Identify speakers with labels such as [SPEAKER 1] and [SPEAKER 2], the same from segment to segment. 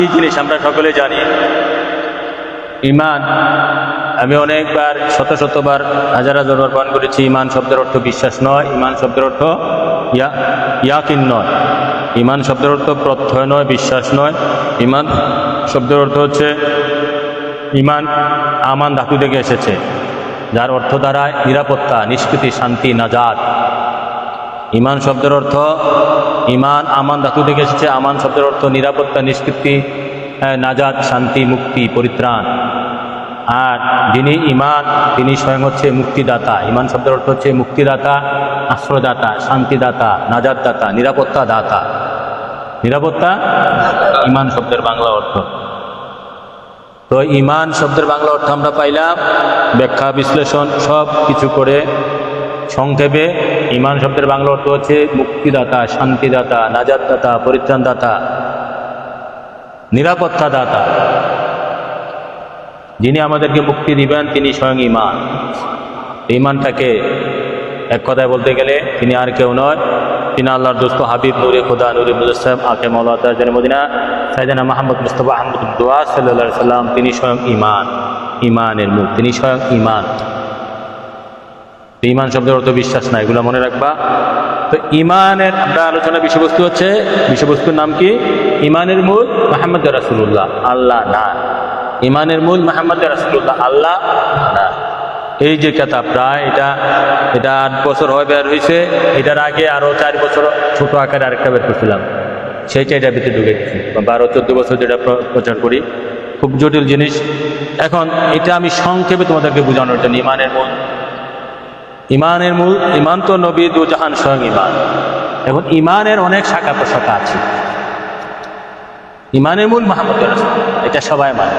[SPEAKER 1] এই জিনিস আমরা সকলে জানি, ঈমান। আমি অনেকবার শতবার হাজার বার পান করেছি, ঈমান শব্দের অর্থ বিশ্বাস নয়, ঈমান শব্দের অর্থ ইয়াকিন নয়, ঈমান শব্দের অর্থ প্রত্যয় নয়, বিশ্বাস নয়। ঈমান শব্দের অর্থ হচ্ছে, ঈমান আমান ধাতু থেকে এসেছে, যার অর্থ দ্বারা নিরাপত্তা, নিষ্কৃতি, শান্তি, নাজাত। ঈমান শব্দের অর্থ, ঈমান আমান ধাতু থেকে এসেছে, আমান শব্দের অর্থ নিরাপত্তা, নিষ্কৃতি, নাজাত, শান্তি, মুক্তি, পরিত্রাণ। আর যিনি ঈমান তিনি স্বয়ং হচ্ছে মুক্তিদাতা। ঈমান শব্দের অর্থ হচ্ছে মুক্তিদাতা, আশ্রয়দাতা, শান্তিদাতা, নাজাতদাতা, নিরাপত্তা দাতা। নিরাপত্তা ঈমান শব্দের বাংলা অর্থ। তো ঈমান শব্দের বাংলা অর্থ আমরা পাইলাম, ব্যাখ্যা বিশ্লেষণ সব কিছু করে সংক্ষেপে ঈমান শব্দের বাংলা অর্থ হচ্ছে মুক্তিদাতা, শান্তিদাতা, নাজাতদাতা, পরিত্রাণদাতা, নিরাপত্তা দাতা। যিনি আমাদেরকে মুক্তি দিবেন তিনি স্বয়ং ঈমান। ঈমানটাকে এক কথায় বলতে গেলে তিনি আর কেউ নয়, তিনি আল্লাহর দোস্ত হাবিব, নূরে খোদা, নূরে মুজাসসাম, আকে মাওলা তাজের মদিনা, সাইয়েদনা মুহাম্মদ মুস্তাফা আহমদ দুয়া সাল্লাল্লাহু আলাইহি সাল্লাম। তিনি স্বয়ং ঈমান, ঈমানের মূল, তিনি স্বয়ং ঈমান। ঈমান শব্দের অর্থ বিশ্বাস না, এগুলো মনে রাখবা। তো ঈমানের আমরা আলোচনা বিষয়বস্তু হচ্ছে, বিষয়বস্তুর নাম কি? ঈমানের মূল মুহাম্মদ রাসূলুল্লাহ, আল্লাহ না। ঈমানের মূল মুহাম্মদ রাসূলুল্লাহ, আল্লাহ না। এই যে কিতাব প্রায় এটা 8 বছর হয় বের হয়েছে, এটার আগে আরো 4 বছর ছোট আকারে আরেকটা বের করছিলাম, সেইটা এটার ভিতরে ঢুকে গেছি। 12-14 বছর যেটা প্রচার করি, খুব জটিল জিনিস। এখন এটা আমি সংক্ষেপে তোমাদেরকে বোঝানোর জন্য, ঈমানের মূল, ঈমান তো নবী দু জাহান স্বয়ং ঈমান। এখন ঈমানের অনেক শাখা প্রশাখা আছে। ঈমানের মূল মুহাম্মদ রাসূলুল্লাহ, এটা সবাই মানে,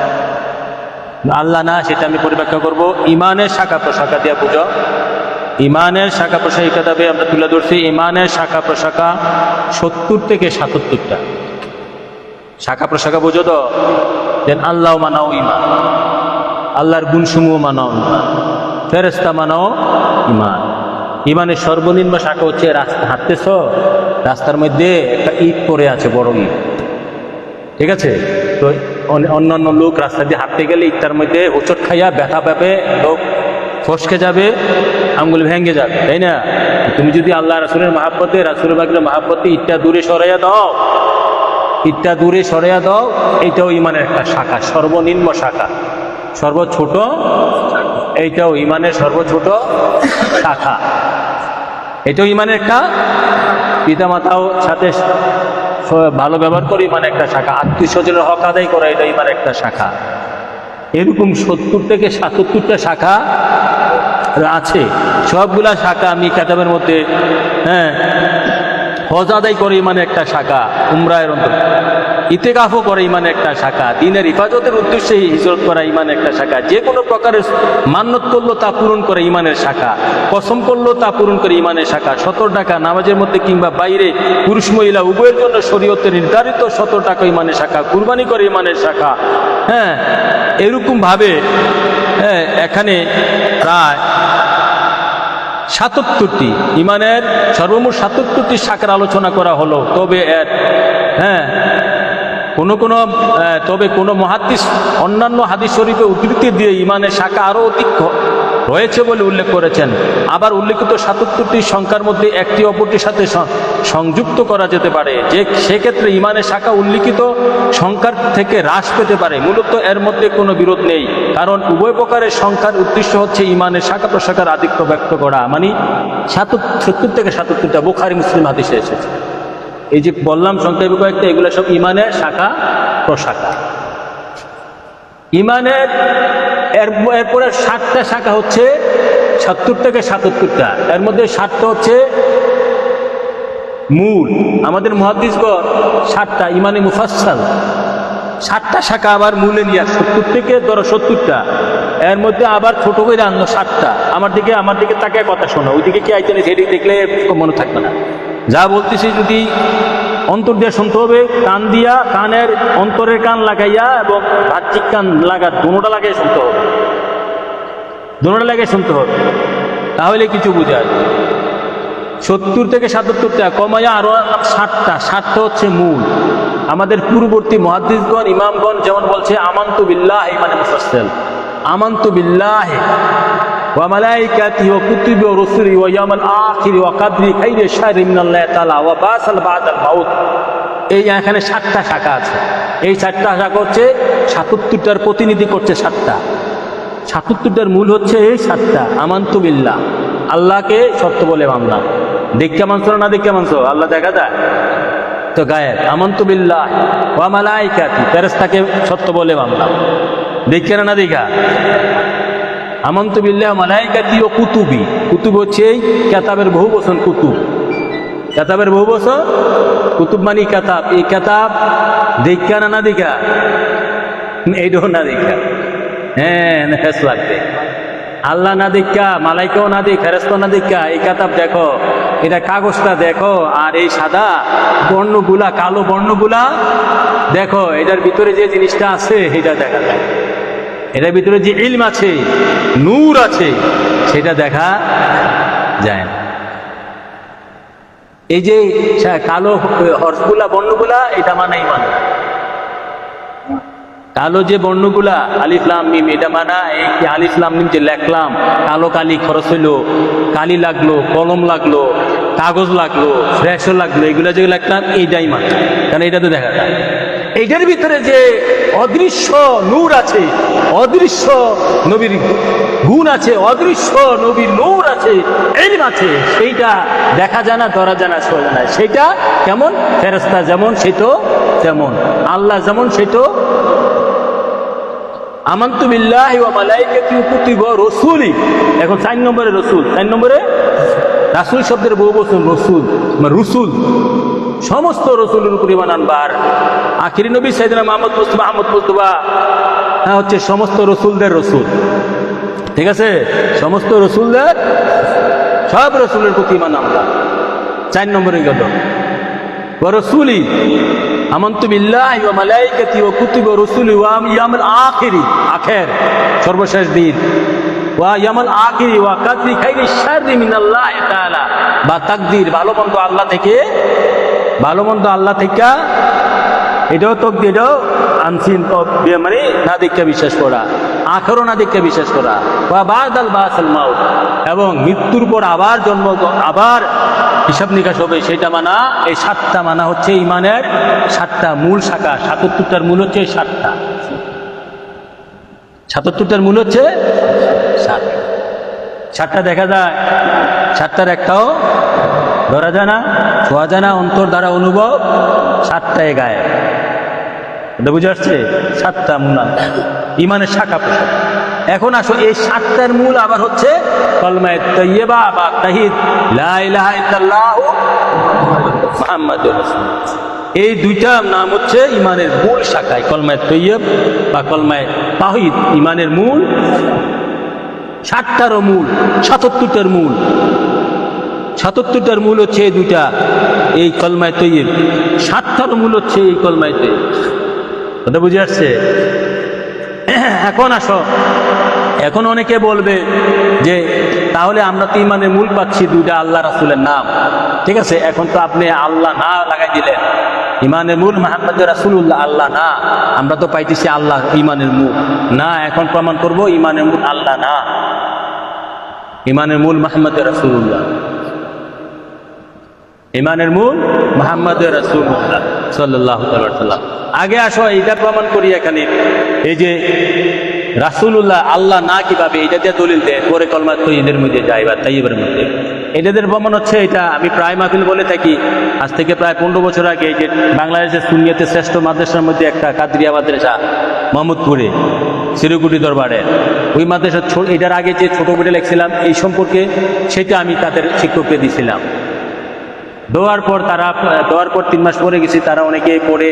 [SPEAKER 1] আল্লাহ না, সেটা আমি পরিব্যাখ্যা করব। ঈমানের শাখা প্রশাখা দিয়ে বুঝো। ঈমানের শাখা প্রশাখা এই কিতাবে আমরা তুলে ধরছি। ঈমানের শাখা প্রশাখা 70 থেকে 77টা শাখা প্রশাখা বুঝো তো। দেন আল্লাহ মানাও ঈমান, আল্লাহর গুণসমূহ মানাও ঈমান, ফেরেশতা মানাও ঈমান। ঈমানের সর্বনিম্ন শাখা হচ্ছে রাস্তা হাঁটতেছ, রাস্তার মধ্যে একটা ইট পড়ে আছে, বড় ইট, ঠিক আছে? তো অন্যান্য লোক রাস্তা দিয়ে হাঁটতে গেলে ইটটার মধ্যে হোঁচট খাইয়া ব্যথা পাবে, লোক ফসকে যাবে, আঙ্গুল ভেঙে যাবে, তাই না? তুমি যদি আল্লাহ রাসূলের মহব্বতে, রাসূল পাকের মহব্বতে ইটটা দূরে সরাইয়া দাও, ইটটা দূরে সরাইয়া দাও, এইটাও ঈমানের একটা শাখা, সর্বনিম্ন শাখা, সর্বছোট। এইটাও ঈমানের সর্বছোট শাখা। এটাও ঈমানের একটা, পিতামাতাও সাথে ভালো ব্যবহার করে ঈমানের একটা শাখা, আত্মীয় স্বজনের হক আদায় করা, এটা ঈমানের একটা শাখা। এরকম 70 থেকে 77টা শাখা আছে। সবগুলা শাখা আমি কিতাবের মধ্যে, হজ আদায় করে ঈমানের একটা শাখা, উমরাহের অন্তর ইতিকাফও করে ঈমানের একটা শাখা, দ্বীনের হিফাজতের উদ্দেশ্যে হিজরত করা ঈমানের একটা শাখা, যে কোনো প্রকারের মান্যত করলো তা পূরণ করে ঈমানের শাখা, কসম করলো তা পূরণ করে ঈমানের শাখা, 70 টাকা নামাজের মধ্যে কিংবা বাইরে পুরুষ মহিলা উভয়ের জন্য শরীয়তের নির্ধারিত 70 টাকা ঈমানের শাখা, কুরবানি করে ঈমানের শাখা। এরকম ভাবে এখানে প্রায় 77টি ঈমানের সর্বমোট 77টি শাখার আলোচনা করা হলো। তবে এর তবে কোনো মুহাদ্দিস অন্যান্য হাদিস শরীফে উদ্ধৃতি দিয়ে ঈমানের শাখা আরও অধিক রয়েছে বলে উল্লেখ করেছেন। আবার উল্লেখিত 77টি সংখ্যার মধ্যে একটি অপরটির সাথে সংযুক্ত করা যেতে পারে, যে সেক্ষেত্রে ঈমানের শাখা উল্লেখিত সংখ্যার থেকে হ্রাস পেতে পারে। মূলত এর মধ্যে কোনো বিরোধ নেই, কারণ উভয় প্রকারের সংখ্যার উদ্দেশ্য হচ্ছে ঈমানের শাখা প্রশাখার আধিক্য ব্যক্ত করা। মানে 70 থেকে 77টা বুখারী মুসলিম হাদিসে এসেছে। এই যে বললাম সংক্ষেপে কয়েকটা, এগুলো সব ঈমানের শাখা প্রশাখা। ঈমানের এরপরে 7টা শাখা হচ্ছে, 70 থেকে 77টা, এর মধ্যে 7টা হচ্ছে মূল। আমাদের মুহাদ্দিসগণ 7টা ঈমানে মুফাসসাল, 7টা শাখা আবার মূলে নিয়ে 70 থেকে ধরো 70টা, এর মধ্যে আবার ছোট করে আনলো 7টা। আমার দিকে তাকিয়ে কথা শোনো, ওইদিকে কি আইতেন সেদিকে দেখলে মনে থাকবে না। যা বলতেছি যদি অন্তর দিয়ে শুনতে হবে, কান দিয়া, কানের অন্তরের কান লাগাইয়া এবং বাহ্যিক কান দুটোটা লাগিয়ে শুনতে হবে, দুটোটা লাগিয়ে শুনতে হবে, তাহলে কিছু বুঝায়। 70 থেকে 77টা কমাইয়া আরো 7টা হচ্ছে মূল। আমাদের পূর্ববর্তী মুহাদ্দিসগণ ইমামগণ যেমন বলছে আমানতু বিল্লাহি মানে মুফাসসাল, আমানতু বিল্লাহি ওয়া মালাইকাতিহি ওয়া কুতুবিহি ওয়া রুসুলিহি ওয়া ইয়াউমিল আখির ওয়া কদরি খাইরি শাররি মিনাল্লাহি তাআলা ওয়া বাসাল বাদাল মাউত। এই এখানে 7টা শাখা আছে। এই 7টা শাখা হচ্ছে 77টার প্রতিনিধি করছে 7টা। 77টার মূল হচ্ছে এই 7টা। আমানতু বিল্লাহ, আল্লাহকে সত্য বলে মানলাম। দেখা মানছো না দেখা মানছো? আল্লাহ দেখা যায় তো গায়েব। আমানতু বিল্লাহ ওয়া মালাইকাতি, ফেরেশতাকে সত্য বলে মানলাম। দেখা না দেখা? আমানতু বিল্লাহ ওয়া মালাইকাতি ও কুতুবি, কুতুব হচ্ছে এই কিতাবের বহু বচন কুতুব। কিতাবের বহু বচন কুতুব মানে কিতাব। এই কিতাব দেখা না দেখা? এইটাও না দেখা। হ্যাঁ ফেস লাগবে। আল্লাহ না দেখা, মালাইকাও না দেখ, ফেরেশতাও না দেখা, এই কিতাব দেখো, এটা কাগজটা দেখো, আর এই সাদা বর্ণগুলা, কালো বর্ণগুলা দেখো, এটার ভিতরে যে জিনিসটা আছে সেটা দেখা যায়। এটার ভিতরে যে ইলম আছে, নূর আছে, সেটা দেখা যায় না। এই যে কালো হর্ষগুলা বর্ণগুলা, এটা মানাই মানে কালো যে বর্ণগুলা আলিফ লাম মিম, এটা মানা এই আলিফ লাম মিম যে লেখলাম, কালো কালি খরচ হইলো, কালি লাগলো, কলম লাগলো, কাগজ লাগলো, ফ্রেশও লাগলো, এগুলো যে লিখলাম এইটাই মানে, কারণ এটা তো দেখা যায়। এইটার ভিতরে যে অদৃশ্য নূর আছে, অদৃশ্য নবীর গুণ আছে, অদৃশ্য নবীর নূর আছে, ইলম আছে, সেইটা দেখা যায় না, ধরা যায় না, ছোঁয়া যায় না। সেইটা কেমন? ফেরেশতা যেমন সেটো তেমন, আল্লাহ যেমন সেটো। আমানতু বিল্লাহি ওয়া মালাইকাতিহি ওয়া কুতুবিহি ওয়া রুসুলিহি। এখন 4 নম্বরে রসুল। 4 নম্বরে রাসূল শব্দের বহু বচন রসুল, মানে রসুল। সমস্ত রসুলের উপর ঈমান আনবার। আখিরি নবী সাইয়েদনা মুহাম্মদ মুস্তাফা হচ্ছে সমস্ত রসুলদের রসুল। ঠিক আছে? সমস্ত রসুলদের, সব রসুলের প্রতি ঈমান আনবা। 4 নম্বরে গেল ওয়া রসুলিহি। আমানতু বিল্লাহি ওয়া মালাইকাতিহি ওয়া কুতুবিহি ওয়া রুসুলিহি ওয়া ইয়াউমিল আখির, আখির সর্বশেষ দিন, ওয়া ইয়াউমিল আখির ওয়া কদরি খাইরি শাররি মিনাল্লাহি তাআলা, বা তাকদীর, ভালো মন্দ আল্লাহ থেকে, ভালো মন্দ আল্লাহ থেকে, এটাও তকদীর, এটাও আনসিন মানে না দেখে বিশ্বাস করা, আখেরও না দেখে বিশ্বাস করা, ওয়া বাদাল বাসাল মাউত, এবং মৃত্যুর পর আবার জন্ম, আবার হিসাব নিকাশ হবে, সেটা মানা। এই 7টা মানা হচ্ছে ইমানের 7টা মূল শাখা। 77টার মূল হচ্ছে 7টা। 77টার মূল হচ্ছে 7টা দেখা যায়, 7টার একটাও ধরা যায় না, ছোঁয়া যায় না, অন্তর দ্বারা অনুভব। 7টায় গায়ে, এটা বুঝে আসছে? 7টা মূল ইমানের শাখা প্রশাখা। এখন আসো, এই 7টার মূল আবার হচ্ছে কলমায়ে তাইয়্যিবা বা তাওহীদ, লা ইলাহা ইল্লাল্লাহু মুহাম্মাদুর রাসূলুল্লাহ। এই দুইটা নাম হচ্ছে ইমানের মূল শাখায়, কলমায়ে তাইয়্যিব বা কলমায়ে তাওহীদ, ইমানের মূল। 7টারও মূল, 77টার মূল। 77টার মূল হচ্ছে এই দুইটা, এই কলমায়ে তাইয়্যিব। 7টারও মূল হচ্ছে এই কলমায়ে তাইয়্যিব। কথা বুঝে আসছে? এখন আসো, এখন অনেকে বলবে যে তাহলে আমরা তো ইমানের মূল পাচ্ছি দুইটা আল্লাহ রাসূলের নাম। ঠিক আছে, এখন তো আপনি আল্লাহ না লাগাই দিলেন, ইমানের মূল মুহাম্মদ রাসূলুল্লাহ, আল্লাহ না। আমরা তো পাইতেছি আল্লাহ ইমানের মূল না। এখন প্রমাণ করব ইমানের মূল আল্লাহ না, ইমানের মূল মুহাম্মদ রাসূলুল্লাহ। ইমানের মূল মুহাম্মদ রাসূলুল্লাহ সাল্লাল্লাহু আলাইহি ওয়াসাল্লাম। আগে আসো এইটা প্রমাণ করি। এখানে এই যে রাসূলুল্লাহ আল্লাহ না কিভাবে, এটা দিয়ে দলিল দেয়, পরে কলমা তাইয়্যিবের মধ্যে যায় বা তাইয়্যিবের মধ্যে। এটাদের প্রমাণ হচ্ছে, এটা আমি প্রায় মাহফিল বলে থাকি, আজ থেকে প্রায় 15 বছর আগে, যে বাংলাদেশের সুন্নিয়তের শ্রেষ্ঠ মাদ্রাসার মধ্যে একটা কাদরিয়া মাদ্রাসা মোহাম্মদপুরে সিরুকুটি দরবারে, ওই মাদ্রাসা, এটার আগে যে ছোট বইটা লিখছিলাম এই সম্পর্কে, সেটা আমি তাদের শিক্ষককে দিয়েছিলাম। দেওয়ার পর 3 মাস পরে গেছি, তারা অনেকে পড়ে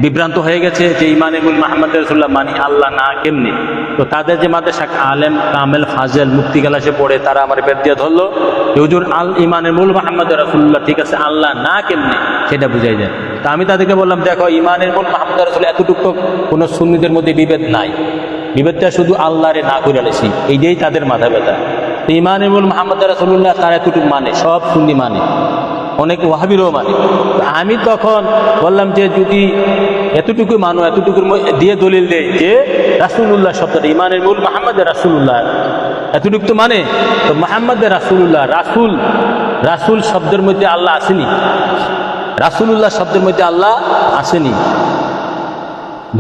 [SPEAKER 1] বিভ্রান্ত হয়ে গেছে যে ইমানে মূল মুহাম্মদ রাসূলুল্লাহ মানি আল্লাহ না কেমনি। তো তাদের যে মাদ্রাসা আলেম কামেল ফাজেল মুফতি গ্লাসে পড়ে, তারা আমার বেদ দিয়ে ধরলো, হুজুর ইমানের মূল মুহাম্মদ রাসূলুল্লাহ, ঠিক আছে, আল্লাহ না কেমনি সেটা বুঝাই যায়। তা আমি তাদেরকে বললাম, দেখো ইমানের মূল মুহাম্মদ রাসূলুল্লাহ এতটুকু কোনো সুন্নিদের মধ্যে বিভেদ নাই, বিভেদটা শুধু আল্লাহরে না করে আলেছি, এইটাই তাদের মাথা ব্যথা। ইমানের মূল মুহাম্মদ রাসূলুল্লাহ তারা এতটুকু মানে, সব সুন্নি মানে। অনেক ওয়াহাবিরও মানে। আমি তখন বললাম যে যদি এতটুকু মানো, এতটুকুর দিয়ে দলিল দেয় যে রাসূলুল্লাহ শব্দটা ইমানের মূল মুহাম্মদে রাসূলুল্লাহ, এতটুকু তো মানে। তো মুহাম্মদে রাসূলুল্লাহ, রাসূল, রাসূল শব্দের মধ্যে আল্লাহ আসেনি, রাসূলুল্লাহ শব্দের মধ্যে আল্লাহ আসেনি।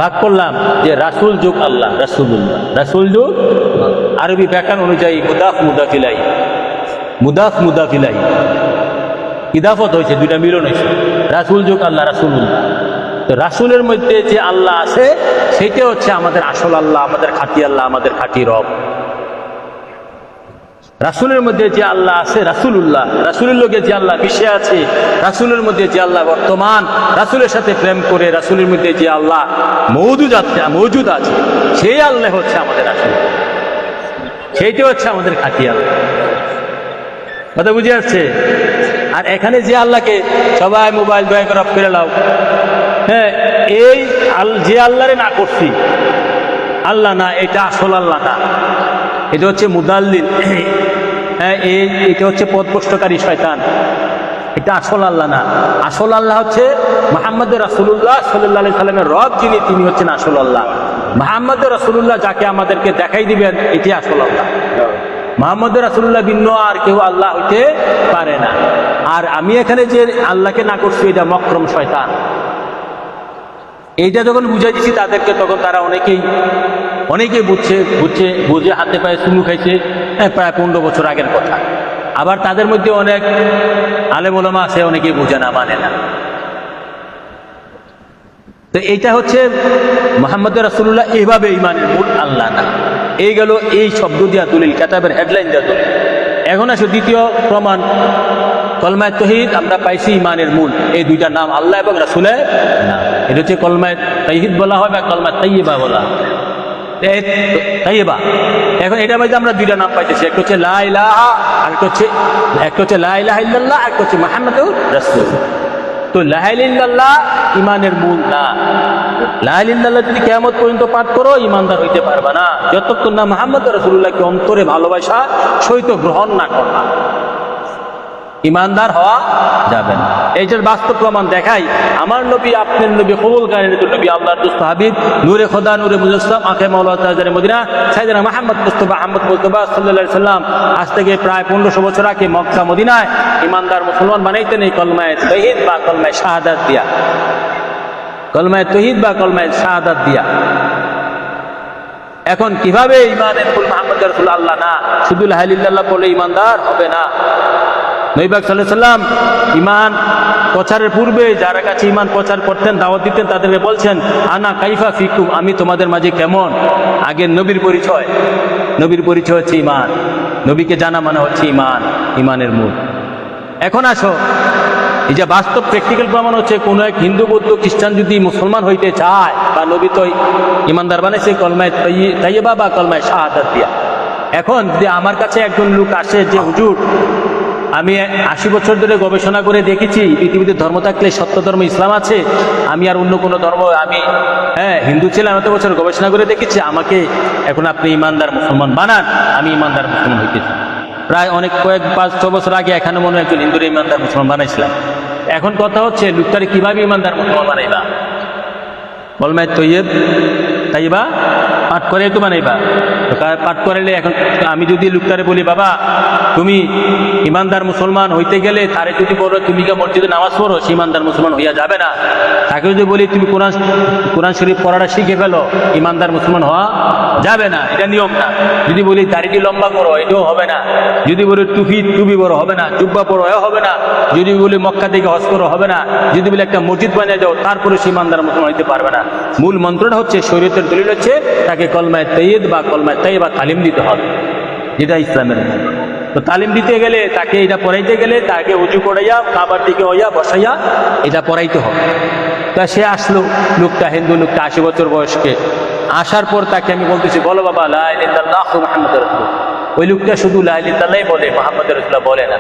[SPEAKER 1] ভাগ করলাম যে রাসূল যোগ আল্লাহ, রাসূলুল্লাহ, রাসূল যোগ আরবি ব্যাকরণ অনুযায়ী মুদাফ মুদাফ ইলাইহি, মুদাফ মুদাফ ইলাইহি ইদাফত হয়েছে, দুইটা মিলন হয়েছে, রাসূল যোগ আল্লাহ, রাসূলুল্লাহ। তো রাসূলের মধ্যে যে আল্লাহ আছে সেইটা হচ্ছে আমাদের আসল আল্লাহ, আমাদের খাঁটি আল্লাহ, আমাদের খাঁটি রব। রাসূলের মধ্যে যে আল্লাহ আছে রাসূলুল্লাহ, রাসূলের লোকে যে আল্লাহ মিশে আছে, রাসূলের মধ্যে যে আল্লাহ বর্তমান, রাসূলের সাথে প্রেম করে রাসূলের মধ্যে যে আল্লাহ মওজুদ আছে সেই আল্লাহ হচ্ছে আমাদের আসল, সেইটা হচ্ছে আমাদের খাঁটি আল্লাহ। কথা বুঝে আসছে? আর এখানে যে আল্লাহকে সবাই মোবাইল দয়া করে অফ করে লাও, হ্যাঁ, এই যে আল্লাহরে না করছি আল্লাহ না, এটা আসল আল্লাহ না, এটা হচ্ছে মুদাল্লিল, হ্যাঁ, এটা হচ্ছে পথভ্রষ্টকারী শয়তান, এটা আসল আল্লাহ না। আসল আল্লাহ হচ্ছে মুহাম্মদ রাসূলুল্লাহ সাল্লাল্লাহু আলাইহি সাল্লামের রব, যিনি, তিনি হচ্ছেন আসল আল্লাহ। মুহাম্মদ রাসূলুল্লাহ যাকে আমাদেরকে দেখাই দিবেন এটি আসল আল্লাহ। মুহাম্মদ রাসূলুল্লাহ ভিন্ন আর কেউ আল্লাহ হইতে পারে না। আর আমি এখানে যে আল্লাহকে না করছি এটা মক্রম শয়তান। এইটা যখন বুঝাই দিচ্ছি তাদেরকে, তখন তারা অনেকেই বুঝে হাতে পায়ে চুমু খাইছে, প্রায় 15 বছর আগের কথা। আবার তাদের মধ্যে অনেক আলেম ওলামা আছে, অনেকেই বুঝে না, মানে না। তো এইটা হচ্ছে মুহাম্মদ রাসূলুল্লাহ এইভাবে ইমানের মূল আল্লাহ না। এই গেল এই শব্দ দিয়া দলিল, কিতাবের হেডলাইন দিয়া দলিল। এখন আসো দ্বিতীয় প্রমাণ, কলমায়ে তাওহীদ আমরা পাইছি ইমানের মূল, এই দুইটা নাম আল্লাহ এবং রাসূলের নাম। এটা হচ্ছে কলমায়ে তাওহীদ বলা হয় বা কলমা তাইয়্যিবা বলা হয়, তাইয়্যিবা। এখন এটার মধ্যে আমরা দুইটা নাম পাইতেছি, একটা হচ্ছে লা ইলাহা, আর একটা হচ্ছে লা ইলাহা ইল্লাল্লাহ, আর একটা হচ্ছে মুহাম্মাদুর রাসূল। তো লা ইলাহা ইল্লাল্লাহ ইমানের মূল না। লা ইলাহা ইল্লাল্লাহ যদি কিয়ামত পর্যন্ত পাঠ করো ইমানদার হইতে পারবা না, যতক্ষণ না মুহাম্মদ রাসূলুল্লাহকে অন্তরে ভালোবাসা সহিত গ্রহণ না করবা, ইমানদার হওয়া যাবে না। এইটার বাস্তব প্রমাণ দেখাই, আমার নবী, আপনার নবী, কবুলকারীর নবী, আল্লাহর দোস্ত হাবিব, নূরে খোদা, নূরে মুজাসসাম, আঁখে মাওলা তাজদারে মদিনা, সাইয়েদনা মুহাম্মদ মুস্তাফা আহমদ মুজতবা সাল্লাল্লাহু আলাইহি সাল্লাম আজ থেকে প্রায় 1500 বছর আগে মক্কা মদিনায় ইমানদার মুসলমান বানাইতেন এই কলমায়ে তাওহীদ বা কলমায়ে শাহাদাত দিয়া, কলমায়ে তাওহীদ বা কলমায়ে শাহাদাত দিয়া। এখন কিভাবে ইমানের মূল মুহাম্মদ রাসূলুল্লাহ আল্লাহ না, শুধু লা ইলাহা ইল্লাল্লাহ বলে ইমানদার হবে না। নবী পাক সাল্লাল্লাহু আলাইহি সাল্লাম ইমান প্রচারের পূর্বে যারা কাছে ইমান প্রচার করতেন, দাওয়াত দিতেন, তাদেরকে বলছেন আনা কাইফা ফিকুম, আমি তোমাদের মাঝে কেমন। আগে নবীর পরিচয় হচ্ছে ইমান, নবীকে জানা মানে হচ্ছে ইমান, ইমানের মূল। এখন আসো, এই যে বাস্তব প্র্যাকটিক্যাল প্রমাণ হচ্ছে, কোনো এক হিন্দু, বৌদ্ধ, খ্রিস্টান যদি মুসলমান হইতে চায়, বা নবী তো ইমানদার বানাইছে কলমায়ে তাইয়্যিবা বা কলমায়ে শাহাদাত দিয়া। এখন যদি আমার কাছে একজন লোক আসে যে হুজুর, আমি 80 বছর ধরে গবেষণা করে দেখেছি পৃথিবীতে ধর্ম থাকলে সত্য ধর্ম ইসলাম আছে, আমি আর অন্য কোনো ধর্ম, আমি হিন্দু ছিলাম এত বছর, গবেষণা করে দেখেছি, আমাকে এখন আপনি ইমানদার মুসলমান বানান, আমি ইমানদার মুসলমান হইতেছি। প্রায় অনেক 5-6 বছর আগে এখানে মনে হয় একজন হিন্দুর ইমানদার মুসলমান বানাইছিলাম। এখন কথা হচ্ছে লোকটারে কিভাবে ইমানদার মুসলমান বানাইবা? কলমায়ে তাইয়্যিবা পাঠ করে তো বানাইবা, পাঠ করাইলে। এখন আমি যদি লোকটারে বলি বাবা তুমি ইমানদার মুসলমান হইতে গেলে, তারে যদি বলো তুমি কি মসজিদে নামাজ পড়ো, সে ইমানদার মুসলমান হইয়া যাবে না। তাকে যদি বলি তুমি কোরআন শরীফ পড়াটা শিখে ফেলো, ইমানদার মুসলমান হওয়া যাবে না, এটা নিয়ম না। যদি বলি দাড়িটি লম্বা করো, এটাও হবে না। যদি বলি টুপি বড়, হবে না। জুব্বা পড়ো, এও হবে না। যদি বলি মক্কা থেকে হজ করো, হবে না। যদি বলি একটা মসজিদ বানিয়ে যাও, তারপরে সে ইমানদার মুসলমান হইতে পারবে না। মূল মন্ত্রটা হচ্ছে, শরীয়তের দলিল হচ্ছে তাকে কলমায়ে তাওহীদ বা কলমায়ে তাইয়্যিবা তালিম দিতে হবে, যেটা ইসলামের। তো তালিম দিতে গেলে, তাকে এটা পড়াইতে গেলে, তাকে উঁচু করাইয়া কাবার দিকে হইয়া বসাইয়া এটা পড়াইতে হবে। তা সে আসলো, লোকটা হিন্দু লোকটা, 80 বছর বয়সকে। আসার পর তাকে আমি বলতেছি বলো বাবা লা ইলাহা ইল্লাল্লাহ মুহাম্মাদুর রাসূলুল্লাহ। ওই লোকটা শুধু লা ইলাহা ইল্লাল্লাহ বলে, মুহাম্মাদুর রাসূলুল্লাহ বলে না।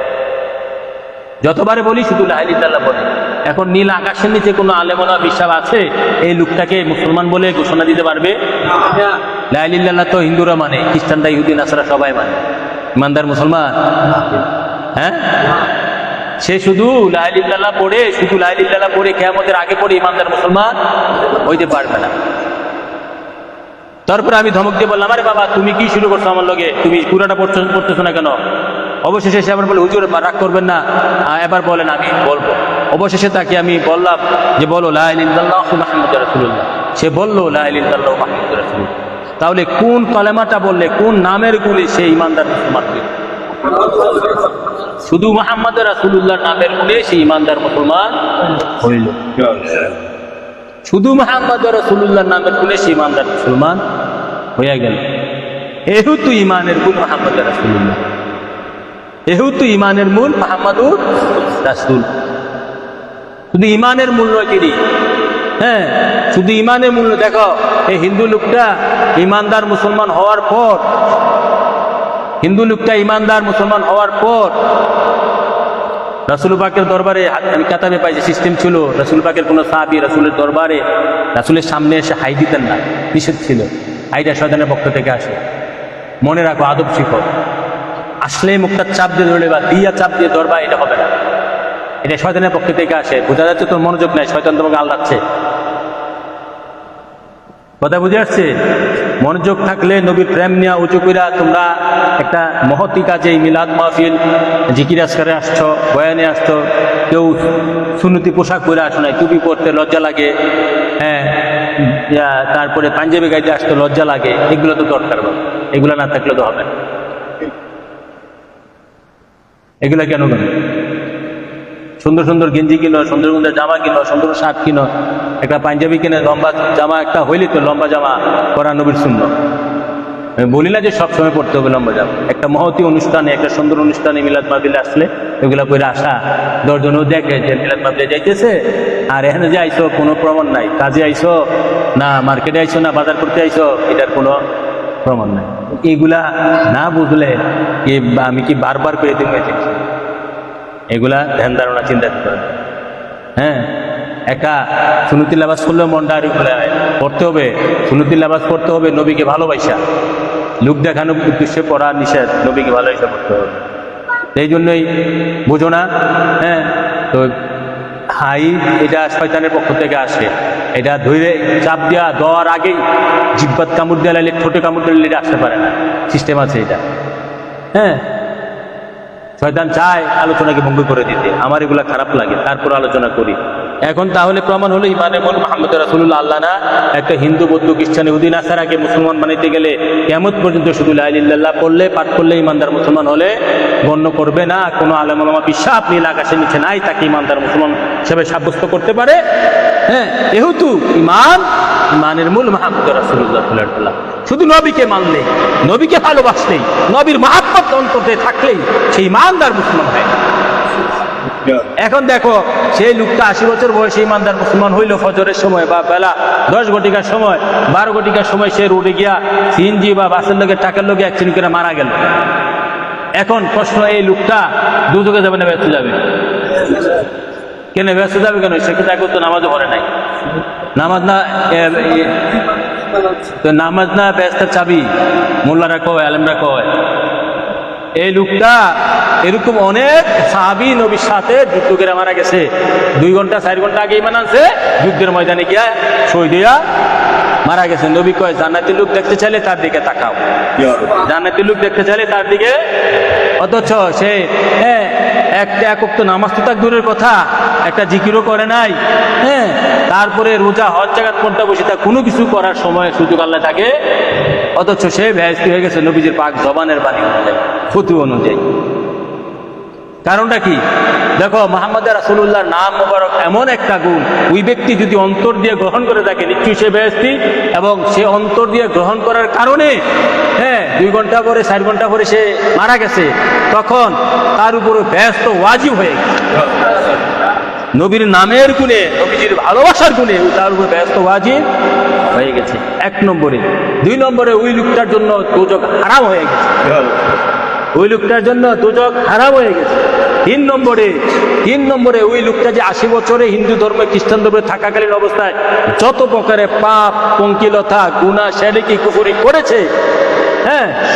[SPEAKER 1] যতবারে বলি শুধু লা ইলাহা ইল্লাল্লাহ বলে। এখন নীল আকাশের নিচে কোনো আলেম ওলামা বিশ্বাস আছে এই লোকটাকে মুসলমান বলে ঘোষণা দিতে পারবে? লা ইলাহা ইল্লাল্লাহ তো হিন্দুরা মানে, খ্রিস্টানরা, ইহুদি, নাসারা সবাই মানে। ইমানদার মুসলমান, হ্যাঁ? সে শুধু লা ইলাহা ইল্লাল্লাহ পড়ে, শুধু লা ইলাহা ইল্লাল্লাহ পড়ে কিয়ামতের আগে পড়ে ইমানদার মুসলমান হইতে পারবে না। তারপরে আমি ধমক দিয়ে বললাম, আরে বাবা তুমি কি শুরু করছো আমার লগে, তুমি পুরাটা পড়তেছো না কেন? অবশেষে সে আবার বলে, হুজুর রাগ করবেন না, এবার বলেন আমি বলবো। অবশেষে তাকে আমি বললাম যে বলো লা ইলাহা ইল্লাল্লাহ মুহাম্মাদুর রাসূলুল্লাহ। সে বললো লা ইলাহা ইল্লাল্লাহ মুহাম্মাদুর রাসূলুল্লাহ। তাহলে কোন কালেমাটা বললে, কোন নামের গুণে সে ইমানদার মুসলমান হইল? শুধু মুহাম্মদ রাসূলুল্লাহর নামের গুণে সে ইমানদার মুসলমান হইল। শুধু মুহাম্মদ রাসূলুল্লাহর নামের গুণে সে ইমানদার মুসলমান হইয়া গেল। এহেতু ইমানের গুণ মুহাম্মদ রাসূলুল্লাহ, এহেতু ইমানের মূল মুহাম্মাদুর রাসূল। শুধু ইমানের মূল্য কি? হ্যাঁ, শুধু ইমানের মূল্য দেখো। এই হিন্দু লোকটা ইমানদার মুসলমান হওয়ার পর, হিন্দু লোকটা ইমানদার মুসলমান হওয়ার পর রাসূল পাকের দরবারে, আমি কাতাবে পাইছি সিস্টেম ছিল, রাসূল পাকের কোনো সাহাবী রাসূলের দরবারে রাসূলের সামনে এসে হাই দিতেন না, নিষেধ ছিল। হাইটা শয়তানের পক্ষ থেকে আসে, মনে রাখো, আদব শিখো। আসলে মুখটা চাপ দিয়ে ধরলে বা দিয়া চাপ দিয়ে ধরবা, এটা হবে না, এটা শয়তানের পক্ষ থেকে আসে। বোঝা যাচ্ছে তোর মনোযোগ নাই, শয়তান তোমাকে আল্লাচ্ছে। কথা বুঝে আসছে? মনোযোগ থাকলে নবীর প্রেম নিয়ে উঁচু কইরা তোমরা একটা মহতি কাজে, মিলাদ মাহফিল, জিকির আজকারে আসছো, বয়ানে আসছো, কেউ সুন্নতি পোশাক পরে আসো নাই, টুপি পরতে লজ্জা লাগে, হ্যাঁ, তারপরে পাঞ্জাবি গাইতে আসতে লজ্জা লাগে, এগুলো তো দরকার। এগুলো না থাকলে তো হবে না। এগুলা কেন কেন? সুন্দর সুন্দর গেঞ্জি কিনো, সুন্দর সুন্দর জামা কিনো, সুন্দর শার্ট কিনো, একটা পাঞ্জাবি কিনে, লম্বা জামা একটা হইলে তো লম্বা জামা পরা নবীর সুন্নাত। আমি বলি না যে সবসময় পড়তে হবে লম্বা জামা। একটা মহতি অনুষ্ঠানে, একটা সুন্দর অনুষ্ঠানে মিলাদ মাহফিলে আসলে এগুলা করে আসা, দশজনও দেখে যে মিলাদ মাহফিলে যাইতেছে, আর এখানে যে আইসো কোনো প্রমাণ নাই, কাজে আইসো না মার্কেটে আইসো না বাজার করতে আইসো, এটার কোনো প্রমাণ নাই। এগুলা না বুঝলে আমি কি বারবার করে দিন, এগুলা ধ্যান ধারণা চিন্তা করতে হবে। হ্যাঁ, একটা সুন্নতি লাবাস করলেও মনটা আর পড়তে হবে, সুন্নতি লাবাস পড়তে হবে নবীকে ভালোবাসা, লোক দেখানো উদ্দেশ্যে পড়া নিষেধ, নবীকে ভালোবাসা করতে হবে। এই জন্যই বুঝো না। হ্যাঁ, তো হাই এটা শয়তানের পক্ষ থেকে আসে, এটা ধরে চাপ দেওয়া দেওয়ার আগেই জিব্বাত কামড় দেওয়া লাগলে, ঠোঁটে কামড় দিলে এটা আসতে পারে না, সিস্টেম আছে এটা। হ্যাঁ, শয়তান চায় আলোচনাকে ভঙ্গ করে দিতে, আমার এগুলা খারাপ লাগে, তারপর আলোচনা করি। এখন তাহলে প্রমাণ হলো ইমানের মূল মুহাম্মদ রাসূলুল্লাহ আল্লাহ না। একটা হিন্দু, বৌদ্ধ, খ্রিস্টান, ইহুদি, নাসারাকে মুসলমান বানাইতে গেলে কিয়ামত পর্যন্ত শুধু লা ইলাহা ইল্লাল্লাহ পড়লে, পাঠ করলে ইমানদার মুসলমান হলে গণ্য করবে না। কোনো আলেম ওলামা বিশ্বাস নীল আকাশের নিচে নাই তাকে ইমানদার মুসলমান হিসেবে সাব্যস্ত করতে পারে। হ্যাঁ, এহেতু ইমানের মূল মুহাম্মদ রাসূলুল্লাহ সাল্লাল্লাহু আলাইহি ওয়াসাল্লাম। শুধু নবীকে মানলে, নবীকে ভালোবাসলেই, নবীর মহাব্বত অন্তরে থাকলেই সেই ইমানদার মুসলমান হয়। এখন দেখো, সেই লোকটা 80 বছর বয়সে ইমানদার মুসলমান হইল, ফজরের সময় বা বেলা 10 ঘটিকার সময়, 12 ঘটিকার সময় সে রোডে গিয়া সিএনজি বা বাসের লোকের টাকার লোকে অ্যাক্সিডেন্ট করে মারা গেল। এখন প্রশ্ন, এই লোকটা দুজকে যাবে না ব্যস্ত যাবে? কেন ব্যস্ত যাবে কেন? সেক্ষেত্রে এখন তো নামাজও পড়ে নাই। নামাজ না ব্যস্ত চাবি, মোল্লারা কয়, আলেমরা কয়। এই লোকটা এরকম অনেক সাহাবী নবীর সাথে যুদ্ধ করে মারা গেছে। 2 ঘন্টা 4 ঘন্টা আগে ইমান আনছে, যুদ্ধের ময়দানে গিয়া শহীদ হইয়া মারা গেছে। নবী কয়, জান্নাতি লোক দেখতে চাইলে তার দিকে তাকাও, জান্নাতি লোক দেখতে চাইলে তার দিকে। অথচ সে এক ওয়াক্ত নামাজ তো তাক দূরের কথা, একটা জিকিরও করে নাই। হ্যাঁ, তারপরে রোজা, হজ, জাকাত করতে বসে তা কোনো কিছু করার সময় সুযোগ আল্লাহ থাকে। অথচ সে বেহেশতি হয়ে গেছে নবীজির পাক জবানের বাণী অনুযায়ী, ফতু অনুযায়ী। কারণটা কি? দেখো, মুহাম্মদ রাসূলুল্লাহর নাম মোবারক এমন একটা গুণ, ওই ব্যক্তি যদি অন্তর দিয়ে গ্রহণ করে থাকে নিশ্চয়ই সে বেহেশতি। এবং সে অন্তর দিয়ে গ্রহণ করার কারণে 2 ঘন্টা পরে 4 ঘন্টা পরে সে মারা গেছে, তখন তার উপরে বেহেশত ওয়াজিব হয়ে গেছে। নবীর নামের গুণে, নবীজির ভালোবাসার গুণে তার উপর বেহেশত ওয়াজিব হয়ে গেছে, 1 নম্বরে। 2 নম্বরে ওই লোকটার জন্য দোজখ হারাম হয়ে গেছে, ওই লোকটার জন্য দোজখ হারাম হয়ে গেছে। 3 নম্বরে ওই লোকটা যে 80 বছরে হিন্দু ধর্মে, খ্রিস্টান ধর্মে থাকাকালীন অবস্থায় যত প্রকারের পাপ, পঙ্কিলতা, গুনাহ, শিরকি, কুফরি করেছে,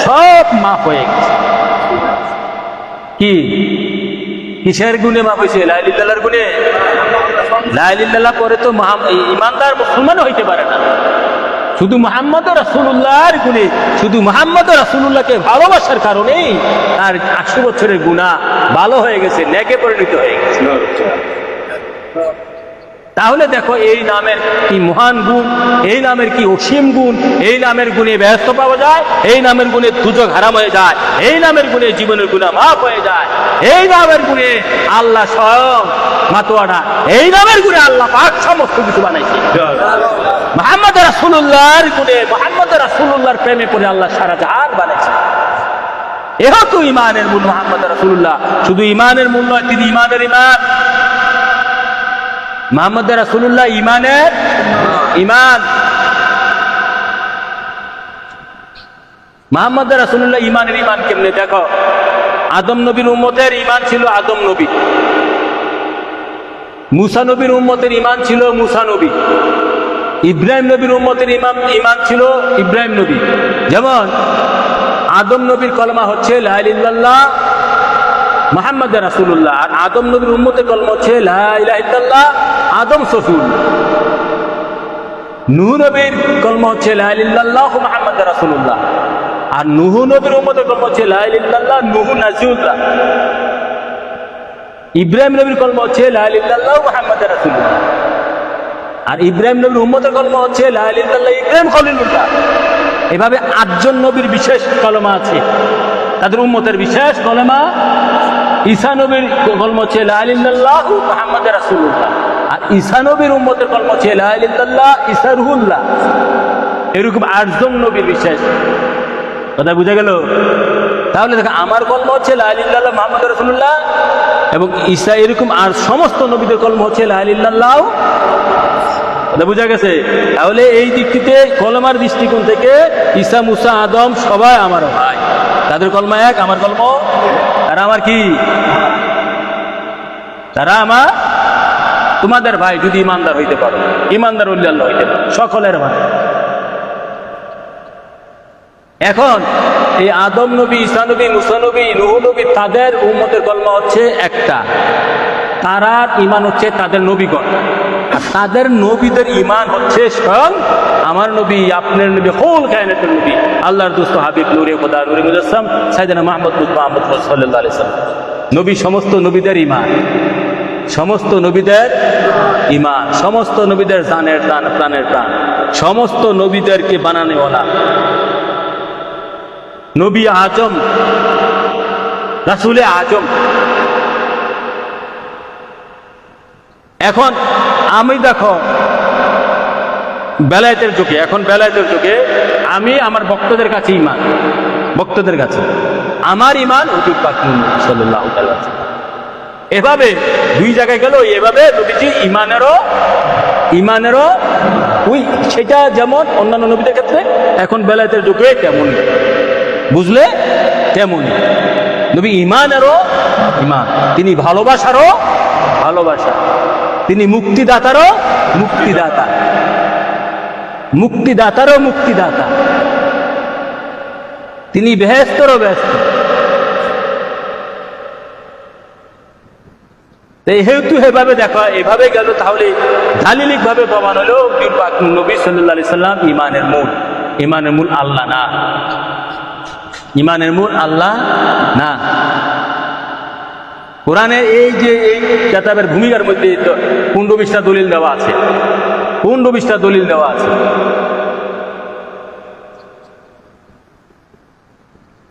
[SPEAKER 1] সব মাফ হয়ে গেছে। কি কিসের গুণে মাফ হয়েছে? লা ইলাহা ইল্লাল্লাহর গুণে। লা ইলাহা ইল্লাল্লাহ পরে তো ইমানদার মুসলমান হইতে পারে না। শুধু মুহাম্মদ রাসূলুল্লাহর গুণে, শুধু মুহাম্মদ রাসূলুল্লাহকে ভালোবাসার কারণেই তার 800 বছরের গুনাহ ভালো হয়ে গেছে, নেকে পরিণত হয়ে গেছে। তাহলে দেখো এই নামের কি মহান গুণ, এই নামের কি অসীম গুণ। এই নামের গুণে ব্যস্ত পাওয়া যায়, এই নামের গুণে দুজক হারাম হয়ে যায়, এই নামের গুণে জীবনের গুনাহ মাফ হয়ে যায়, এই নামের গুণে আল্লাহ স্বয়ং মাতোয়ারা, এই নামের গুণে আল্লাহ পাক সমস্ত কিছু বানাইছে। মুহাম্মদ রাসূলুল্লাহর গুণে, মুহাম্মদ রাসূলুল্লাহর প্রেমে পড়ে আল্লাহ সারা জাহান বানাইছে। এহ তো ইমানের মূল মুহাম্মদ রাসূলুল্লাহ। শুধু ইমানের মূল নয়, তিনি ইমানের ইমান। মুহাম্মদ রাসূলুল্লাহ ইমানের ইমান। মুহাম্মদ রাসূলুল্লাহ ইমানের ইমান কেমনে দেখো। আদম নবীর উম্মতের ইমান ছিল আদম নবী, মুসা নবীর উম্মতের ইমান ছিল মুসা নবী, ইব্রাহিম নবীর উম্মতের ইমান ছিল ইব্রাহিম নবী। যেমন আদম নবীর কলমা হচ্ছে লা ইলাহা ইল্লাল্লাহ মুহাম্মদ রাসূলুল্লাহ, আর আদম নবীর উম্মতের কলমা হচ্ছে লা ইলাহা ইল্লাল্লাহ আদম সফিউল্লাহ। নূহ নবীর কলমা হচ্ছে লা ইলাহা ইল্লাল্লাহ মুহাম্মদ রাসূলুল্লাহ, আর নূহ নবীর উম্মতের কলমা হচ্ছে লা ইলাহা ইল্লাল্লাহ নূহ নাজিউল্লাহ। ইব্রাহিম নবীর কলমা হচ্ছে লা ইলাহা ইল্লাল্লাহ মুহাম্মদ রাসূলুল্লাহ, আর ইব্রাহিম নবীর উম্মতের কলমা হচ্ছে লা ইলাহা ইল্লাল্লাহ ইব্রাহিম খলিলুল্লাহ। এভাবে 8 জন নবীর বিশেষ কলমা আছে, তাদের উম্মতের বিশেষ কলমা। ঈসা নবীর কলমা হচ্ছে লা ইলাহা ইল্লাল্লাহ মুহাম্মদ রাসূলুল্লাহ, আর ঈসা নবীর উম্মতের কলমা হচ্ছে লা ইলাহা ইল্লাল্লাহ ঈসা রুহুল্লাহ। এরকম 8 জন নবীর বিশেষ কথা বুঝা গেল। তাহলে দেখো আমার কলমা হচ্ছে লা ইলাহা ইল্লাল্লাহ মুহাম্মদ রাসূলুল্লাহ, এবং ঈসা এরকম আর সমস্ত নবীদের কলমা হচ্ছে লা ইলাহা ইল্লাল্লাহ। কথা বুঝা গেছে। তাহলে এই দিকটিতে কলমার দৃষ্টিকোণ থেকে ঈসা মুসা আদম সবাই আমার ভাই, তাদের কলমা এক, আমার কলমা। তারা আমার কি? তারা আমার তোমাদের ভাই, যদি ইমানদার হইতে পারো, ইমানদার ওলি আল্লাহ হইতে পারো, সকলের ভাই। এখন এই আদম নবী, ঈসা নবী, মুসা নবী, নূহ নবী, তাদের উম্মতের কলমা হচ্ছে একটা, তারা ইমান হচ্ছে তাদের নবীগণ, আর তাদের নবীদের ইমান হচ্ছে স্বয়ং আমার নবী, আপনার নবী, হোল কায়নাতের নবী, আল্লাহর দোস্ত হাবিব নূরে খোদা নূরে মুজাসসাম সাইয়েদনা মুহাম্মদ মুহাম্মদ সাল্লাল্লাহু আলাইহি ওয়াসাল্লাম। নবী সমস্ত নবীদের ইমান, সমস্ত নবীদের ইমান, সমস্ত নবীদের জানের জান, প্রাণের প্রাণ, সমস্ত নবীদেরকে বানানেওয়ালা নবী আজম, রাসূলে আজম। এখন আমি দেখো বেলায়েতের যুগে, এখন বেলায়েতের যুগে আমি আমার ভক্তদের কাছে ইমান, ভক্তদের কাছে আমার ইমান হুজুর পাক মুহাম্মদ সাল্লাল্লাহু আলাইহি ওয়াসাল্লাম। এভাবে দুই জায়গায় গেল, এভাবে নবীজি ইমানেরও ওই সেটা যেমন অন্যান্য নবীদের ক্ষেত্রে, এখন বেলায়েতের যুগে তেমন, বুঝলে? তেমনই নবী ইমানেরও ইমান, তিনি ভালোবাসারও ভালোবাসা, তিনি মুক্তিদাতারও মুক্তিদাতা, মুক্তিদাতারও মুক্তিদাতা, তিনি বেহেশতেরও বেহেশত। যেহেতু এভাবে দেখা, এভাবে গেল, তাহলে দালিলিক ভাবে প্রমাণ হলো নবী সাল্লাল্লাহু আলাইহি সাল্লাম ইমানের মূল। ইমানের মূল আল্লাহ না, ইমানের মূল আল্লাহ না। কোরআনের এই যে এই কিতাবের ভূমিকার মধ্যে 15-20টা দলিল দেওয়া আছে, 15-20টা দলিল দেওয়া আছে।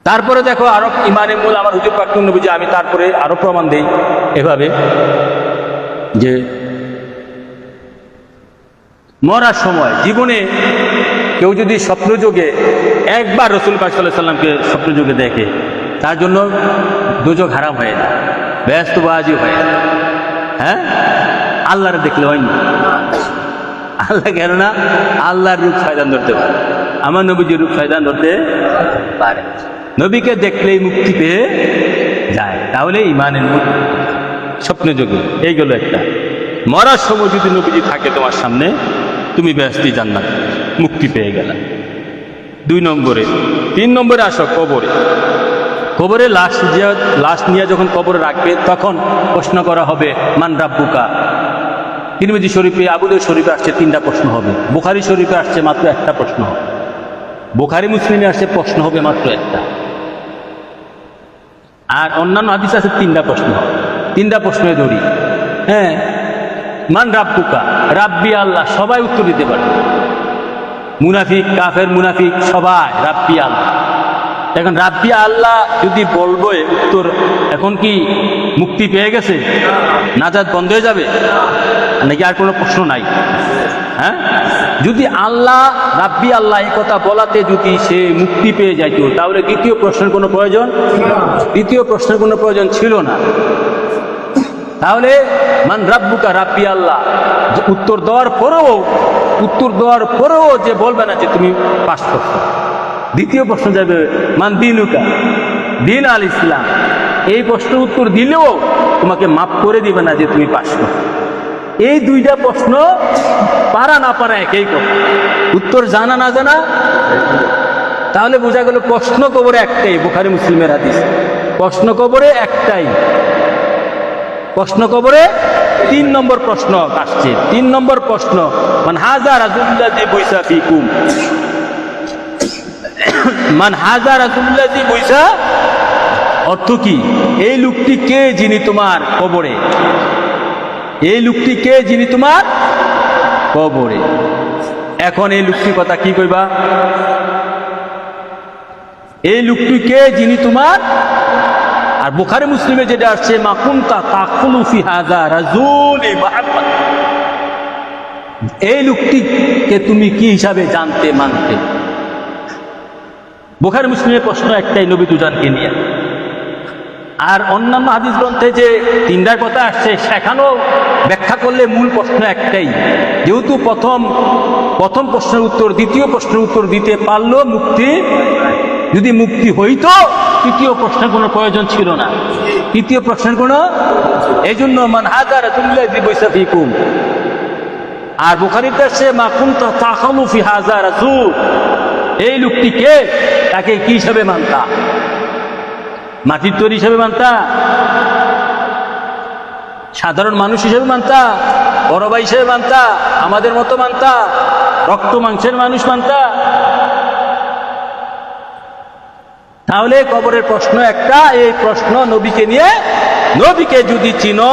[SPEAKER 1] তারপরে দেখো আরো ইমানের মূল আমার হুজুর পাক নবীজি, আমি তারপরে আরো প্রমাণ দেই এভাবে যে মরার সময় জীবনে কেউ যদি স্বপ্নযোগে একবার রাসূল পাক সাল্লাল্লাহু আলাইহি সাল্লামকে স্বপ্নযোগে দেখে, তার জন্য দুজক হারাম হয়ে যায়, ব্যস্তবাজি হয়ে যায়। হ্যাঁ, আল্লাহরে দেখলে হয় না, আল্লাহ কেন না, আল্লাহর রূপ শয়তান ধরতে পারে, আমার নবীজির রূপ শয়তান ধরতে পারে। নবীকে দেখলেই মুক্তি পেয়ে যায়। তাহলে ইমানের মূল স্বপ্নযোগে এইগুলো একটা। মরার সময় যদি নবীজি থাকে তোমার সামনে, তুমি বেহেশতি জান্নাত মুক্তি পেয়ে গেলে। 2 নম্বরে। 3 নম্বরে আসো কবরে। কবরে লাশ নিয়ে যখন কবরে রাখবে তখন প্রশ্ন করা হবে মান রাব্বুকা। তিরমিজি শরীফে, আবু দাউদ শরীফে আসছে 3টা প্রশ্ন হবে, বুখারী শরীফে আসছে মাত্র 1টা প্রশ্ন হবে, বুখারী মুসলিমে আসছে প্রশ্ন হবে মাত্র 1টা, আর অন্যান্য হাদিস আছে 3টা প্রশ্ন। 3টা প্রশ্নে ধরি। হ্যাঁ, মান রাব্বুকা, রাব্বি আল্লাহ, সবাই উত্তর দিতে পারে, মুনাফিক, কাফের, মুনাফিক সবাই রাব্বি আল্লাহ। এখন রাব্বি আল্লাহ যদি বলবো উত্তর, এখন কি মুক্তি পেয়ে গেছে? নাজাত বন্ধ হয়ে যাবে নাকি আর কোনো প্রশ্ন নাই? হ্যাঁ, যদি আল্লাহ রাব্বি আল্লাহ এই কথা বলাতে যদি সে মুক্তি পেয়ে যাইত, তাহলে দ্বিতীয় প্রশ্নের কোনো প্রয়োজন ছিল না। তাহলে মান রাব্বুকা, রাব্বি আল্লাহ উত্তর দেওয়ার পরেও যে বলবে না যে তুমি পাস করছো, দ্বিতীয় প্রশ্ন যাবে মান দিনুকা, দিন আল ইসলাম। এই প্রশ্নের উত্তর দিলেও তোমাকে মাফ করে দিবে না যে তুমি পাস করছো। এই 2টা প্রশ্ন পারা না পারা একই কথা, উত্তর জানা না জানা। তাহলে বোঝা গেল প্রশ্ন কবরে একটাই, বুখারী মুসলিমের হাদিস, প্রশ্ন কবরে একটাই। প্রশ্ন কবরে 3 নম্বর প্রশ্ন আসছে। 3 নম্বর প্রশ্ন, মান হাযা রাজুলুল্লাযী বুইসা ফীকুম, মান হাযা রাজুলুল্লাযী বুইসা, অর্থ কি? এই লোকটি কে যিনি তোমার কবরে, এই লোকটি কে যিনি তোমার কবরে। এখন এই লোকটির কথা কি কইবা? এই লোকটি কে যিনি তোমার, আর বুখারী মুসলিমে যেটা আসছে মা কুনতা তাকুলু ফি হাযা রাজুলি মুহাম্মদ, এই লোকটিকে তুমি কি হিসাবে জানতে মানতে। বুখারী মুসলিমের প্রশ্ন একটাই, নবী দুজনকে নিয়ে। আর অন্যান্য হাদিস গ্রন্থে যে 3টার কথা আসছে সেখানেও ব্যাখ্যা করলে মূল প্রশ্ন একটাই, যেহেতু প্রথম প্রশ্নের উত্তর দ্বিতীয় প্রশ্নের উত্তর দিতে পারলো মুক্তি, যদি মুক্তি হইতো তৃতীয় প্রশ্নের কোনো প্রয়োজন ছিল না, তৃতীয় প্রশ্নের কোনো, এই জন্য মান হাযা রাজুলুল্লাযী বুইসা ফীকুম। আর বুখারীতে আসছে মা কুনতা তাকুলু ফি হাযা রাসূল, এই লোকটি কে, তাকে কি হিসাবে মানতা? মাটির তৈরি হিসেবে মানতা? সাধারণ মানুষ হিসেবে মানতা? বড় ভাই হিসেবে মানতা? আমাদের মতো মানতা? রক্ত মাংসের মানুষ মানতা? তাহলে কবরের প্রশ্ন একটা, এই প্রশ্ন নবীকে নিয়ে। নবীকে যদি চিনো,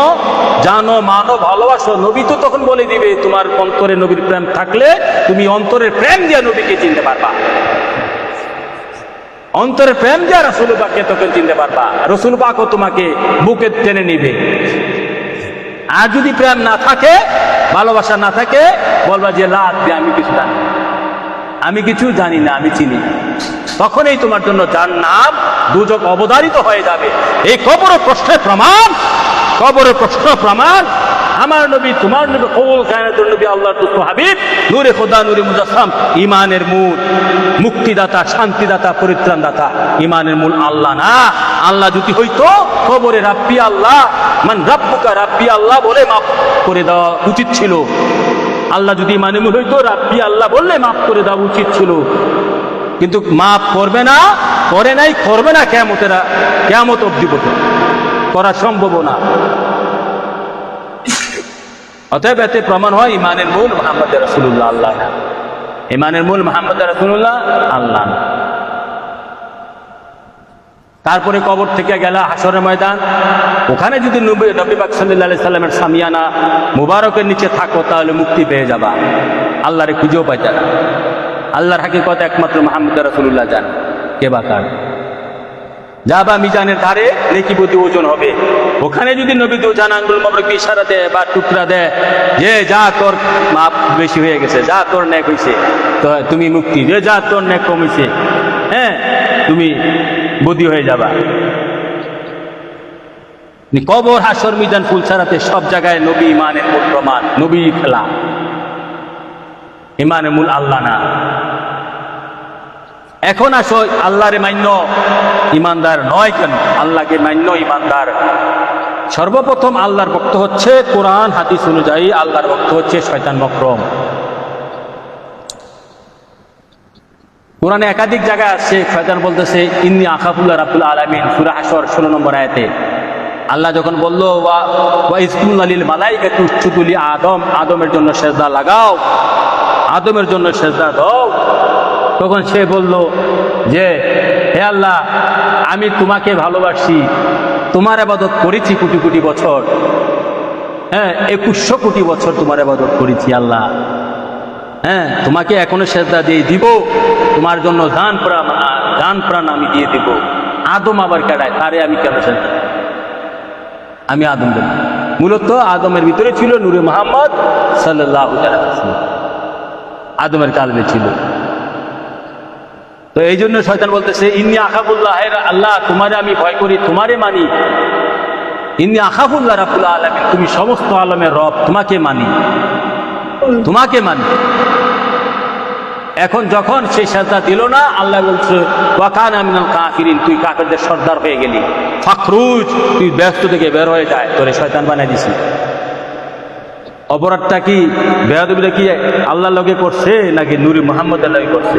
[SPEAKER 1] জানো, মানো, ভালোবাসো, নবী তো তখন বলে দিবে, তোমার অন্তরে নবীর প্রেম থাকলে তুমি অন্তরের প্রেম দিয়ে নবীকে চিনতে পারবা, অন্তরের প্রেম দিয়ে রাসূল পাককে তখন চিনতে পারবা, রাসূল পাকও তোমাকে বুকে টেনে নিবে। আর যদি প্রেম না থাকে, ভালোবাসা না থাকে, বলবা যে লা আদরি, আমি কিছু জানি না, আমি চিনি না। তখনই তোমার জন্য জান্নাত দুজক অবধারিত হয়ে যাবে। এই কবর প্রশ্নের প্রমাণ, কবরের প্রশ্ন প্রমাণ আমার নবী, তোমার নবী, কুল কায়নাতুর নবী, আল্লাহর দুষ্ট হাবিব, নূরে খোদা, নূরে মুজাসসাম, ঈমানের মূল, মুক্তিদাতা, শান্তিদাতা, পরিত্রাণদাতা। ঈমানের মূল আল্লাহ না। আল্লাহ যদি হইতো, কবরে রাব্বি আল্লাহ, মান রাব্বুকা, রাব্বি আল্লাহ বলে মাফ করে দেওয়া উচিত ছিল। আল্লাহ যদি ঈমানের মূল হইতো, রাব্বি আল্লাহ বললে মাফ করে দেওয়া উচিত ছিল, কিন্তু মাফ করবে না, করে নাই, করবে না, কিয়ামত অবধি করা সম্ভব না। অতএব এতে প্রমাণ হয় ঈমানের মূল মুহাম্মদ রাসূলুল্লাহ আল্লাহ না, ঈমানের মূল মুহাম্মদ রাসূলুল্লাহ আল্লাহ না। তারপরে কবর থেকে গেলা হাসরের ময়দান, ওখানে যদি নবী পাক সাল্লাল্লাহু আলাইহি সাল্লামের সামিয়ানা মুবারকের নিচে থাকো, তাহলে মুক্তি পেয়ে যাবা, আল্লাহরে খুঁজেও পাইতা না। আল্লাহর হাকিকত একমাত্র মুহাম্মদ রাসূলুল্লাহ জানে, কে বা কার। যাবা মিজানের ধারে, নেকি প্রতি ওজন হবে, ওখানে যদি নবী দু জান আঙ্গুল মোবারক ইশারা দেয় বা টুকরা দেয় যে যা তোর মাপ বেশি হয়ে গেছে, যা তোর নেক হয়েছে, তো তুমি মুক্তি, যে যা তোর নেক কম হয়েছে, হ্যাঁ, তুমি বদী হয়ে যাবা। কবর, হাসর, মিজান, ফুলছাড়াতে সব জায়গায় নবী ঈমানের মূল প্রমাণ, নবী খেলা, ঈমানের মূল আল্লাহ না। এখন আসো আল্লাহরে মান্য ইমানদার নয় কেন? আল্লাহকে মান্য ইমানদার। সর্বপ্রথম আল্লাহর ভক্ত হচ্ছে কোরআন হাদিস অনুযায়ী, আল্লাহর ভক্ত হচ্ছে শয়তান বক্রম। কোরআনে একাধিক জায়গায় আসছে, শয়তান বলতেছে ইন্নী আখাফুল্লাহ রাব্বুল আলামিন, সূরা হাশর 16 নম্বর আয়াতে আল্লাহ যখন বলল ওয়া ইসকুল্লা লিল মালাইকাতি উসজুদু লি আদম, আদমের জন্য সেজদা লাগাও, আদমের জন্য সেজদা দাও, তখন সে বলল যে হে আল্লাহ, আমি তোমাকে ভালোবাসি, তোমার ইবাদত করেছি কোটি কোটি বছর, হ্যাঁ 2100 কোটি বছর তোমার ইবাদত করেছি আল্লাহ, হ্যাঁ তোমাকে এখনো সেজদা দিয়ে দিব, তোমার জন্য জান প্রাণ আমি দিয়ে দিব। আদম আবার কেডায়, তারে আমি কেন সেজদা, আমি আদম দেব। মূলত আদমের ভিতরে ছিল নূরে মুহাম্মদ সাল্লাল্লাহু আলাইহি ওয়াসাল্লাম, আদমের কালবে ছিল। তো এই জন্য শয়তান বলতেছে ইন্নী আখাফুল্লাহ, আল্লাহ তোমারে আমি ভয় করি, তোমারে মানি, ইন্নী আখাফুল্লাহ রাব্বুল আলামিন, তুমি সমস্ত আলমের রব, তোমাকে মানি, তোমাকে মানি। এখন যখন সেই সেজদা দিল না, আল্লাহ বলছে ওয়া কানা মিনাল কাফিরিন, তুই কাফেরদের সর্দার হয়ে গেলি, ফাখরুজ, তুই ব্যস্ত থেকে বের হয়ে যায়, তোরে শয়তান বানাই দিছি। অপরাধটা কি, বেয়াদবিটা কি আল্লাহর লগে করছে নাকি নূরে মুহাম্মদের লগে করছে?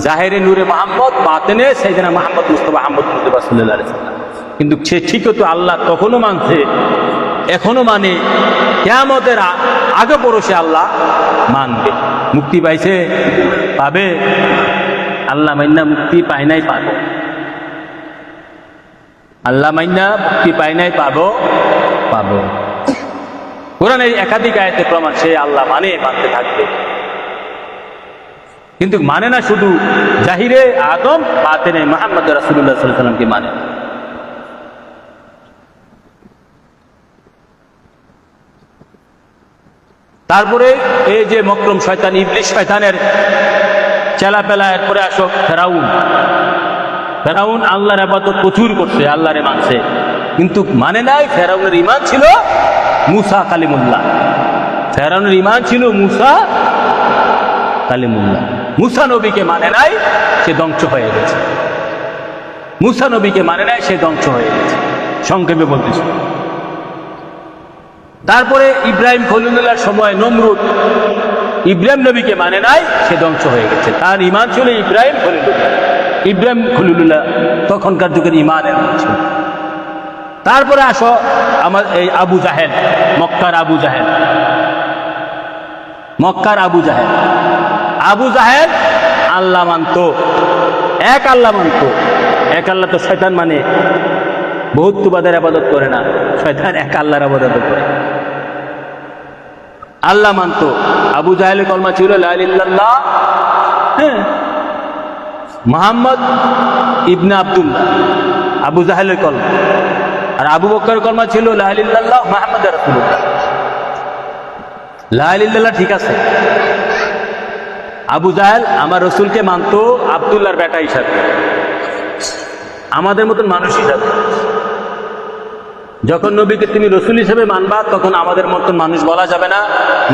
[SPEAKER 1] জাহেরে নূরে মুহাম্মদ, বাতেনে সাইয়েদনা মুহাম্মদ মুস্তাফা সাল্লাল্লাহু আলাইহি ওয়াসাল্লাম। কিন্তু সে ঠিকই তো আল্লাহ তখনও মানছে, এখনো মানে, কিয়ামতের আগে পরও সে আল্লাহ মানবে। মুক্তি পাইছে, পাবে, আল্লাহ মাইন্না মুক্তি পাই নাই, পাবো, আল্লাহ মাইন্না মুক্তি পাই নাই, পাবো, পাবো। কোরআনের একাধিক আয়াতে প্রমাণ, সে আল্লাহ মানে, মানতে থাকবে। কিন্তু মানে না শুধু জাহিরে আদম, বাতেনে মুহাম্মদ রাসূলুল্লাহ সাল্লাল্লাহু আলাইহি ওয়াসাল্লামকে মানে। তারপরে এই যে মকরম শয়তান, ইবলিস শয়তানের চেলাপেলা, এরপরে আসো ফেরাউন। ফেরাউন আল্লাহর ইবাদত প্রচুর করছে, আল্লাহরে মানছে, কিন্তু মানে নাই। ফেরাউনের ঈমান ছিল মুসা কালিমুল্লাহ, ফেরাউনের ঈমান ছিল মুসা কালিমুল্লাহ। মুসা নবীকে মানে নাই, সে ধ্বংস হয়ে গেছে। মুসা নবীকে মানে নাই, সে ধ্বংস হয়ে গেছে, সংক্ষেপে বলতেছি। তারপরে ইব্রাহিম খলিলুল্লাহর সময় নমরুদ ইব্রাহিম নবীকে মানে নাই, সে ধ্বংস হয়ে গেছে। তার ঈমান ছিল ইব্রাহিম খলিলুল্লাহ, ইব্রাহিম খলিলুল্লাহ তখনকার যুগের ঈমানের ছিল। তারপরে আসো আমার এই আবু জাহেল, মক্কার আবু জাহেল, মক্কার আবু জাহেল। আবু জাহেল আল্লাহ মানত, এক আল্লাহ মানত, এক আল্লাহ তো শয়তান মানে, বহুত্ববাদের ইবাদত করে না, শয়তান এক আল্লাহর ইবাদত করে। আল্লাহ মানত। আবু জাহেলের কলমা ছিল লা ইলাহা ইল্লাল্লাহ, হ্যাঁ, মুহাম্মদ ইবনে আব্দুল্লাহ, আবু জাহেলের কলমা। আর আবু বকরের কলমা ছিল লা ইলাহা ইল্লাল্লাহ মুহাম্মাদুর রাসূলুল্লাহ। লা ইলাহা ইল্লাল্লাহ ঠিক আছে। আবু জাহেল আমার রসুলকে মানত আব্দুল্লাহর বেটা হিসাবে, আমাদের মতন মানুষ হিসাবে। যখন নবীকে তুমি রসুল হিসেবে মানবা, তখন আমাদের মতন মানুষ বলা যাবে না,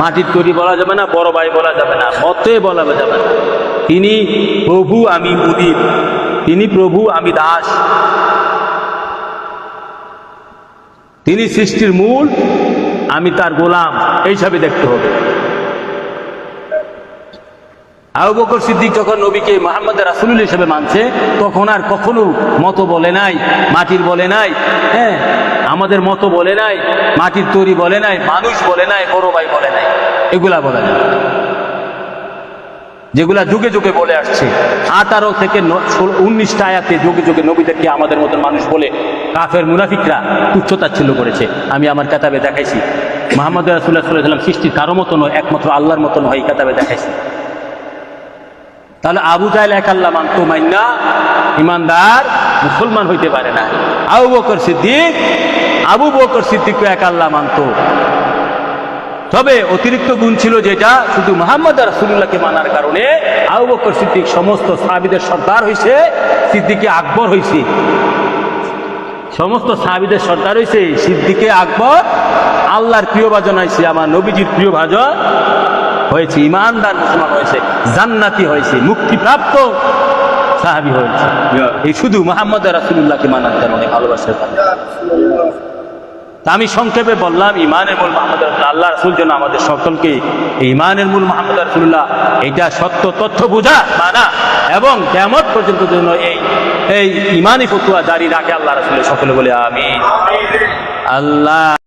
[SPEAKER 1] মাটির তৈরি বলা যাবে না, বড় ভাই বলা যাবে না, মতে বলা যাবে না। তিনি প্রভু, আমি মুদির, তিনি প্রভু, আমি দাস, তিনি সৃষ্টির মূল, আমি তার গোলাম, এইসবে দেখতে হবে। আবু বকর সিদ্দিক যখন নবীকে মুহাম্মদ রাসূল হিসেবে মানছে, তখন আর কখনো মতো বলে নাই, মাটির বলে নাই, হ্যাঁ, আমাদের মতো বলে নাই, মাটির তৈরি বলে নাই, মানুষ বলে নাই, বড় ভাই বলে নাই, এগুলা বলে নাই, যেগুলা যুগে যুগে বলে আসছে। 18 থেকে 19টা আয়াতে যুগে যুগে নবীদেরকে আমাদের মতন মানুষ বলে কাফের মুনাফিকরা তুচ্ছতাচ্ছিল্য করেছে। আমি আমার কিতাবে দেখাইছি, মুহাম্মদ রাসূলুল্লাহ সাল্লাল্লাহু আলাইহি ওয়াসাল্লাম সৃষ্টির কারো মতো নয়, একমাত্র আল্লাহর মতো নয়, এই কিতাবে দেখাইছি। তাহলে আবু জাহেল এক আল্লাহ মানত, মাইন্না ইমানদার মুসলমান হইতে পারে না। আবু বকর সিদ্দিক এক আল্লাহ মানত, তবে অতিরিক্ত গুণ ছিল যেটা, শুধু মুহাম্মদ রাসূলুল্লাহকে মানার কারণে আবু বকর সিদ্দিক সমস্ত সাহাবীদের সর্দার হইছে, সিদ্দিকে আকবর হইছে, সমস্ত সাহাবীদের সর্দার হইছে, সিদ্দিকে আকবর আল্লাহর প্রিয় ভাজন হয়েছে, আমার নবীজির প্রিয় ভাজন হয়েছে, ইমানদার মুসলমান হয়েছে, জান্নাতি হয়েছে, মুক্তিপ্রাপ্ত সাহাবী হয়েছে। এই শুধু মুহাম্মদ রাসূলুল্লাহকে মানার কারণে, ভালোবাসার কারণে। তা আমি সংক্ষেপে বললাম ইমানের মূল মোহাম্মদ রাসূলুল্লাহ, আল্লাহ রাসূল যেন আমাদের সকলকে ইমানের মূল মোহাম্মদ রাসূলুল্লাহ এটা সত্য তথ্য বোঝা মানা এবং কিয়ামত পর্যন্ত যেন এই ইমানি ফতোয়া জারি রাখে আল্লাহ রাসূল সকলে বলে আমিন। আল্লাহ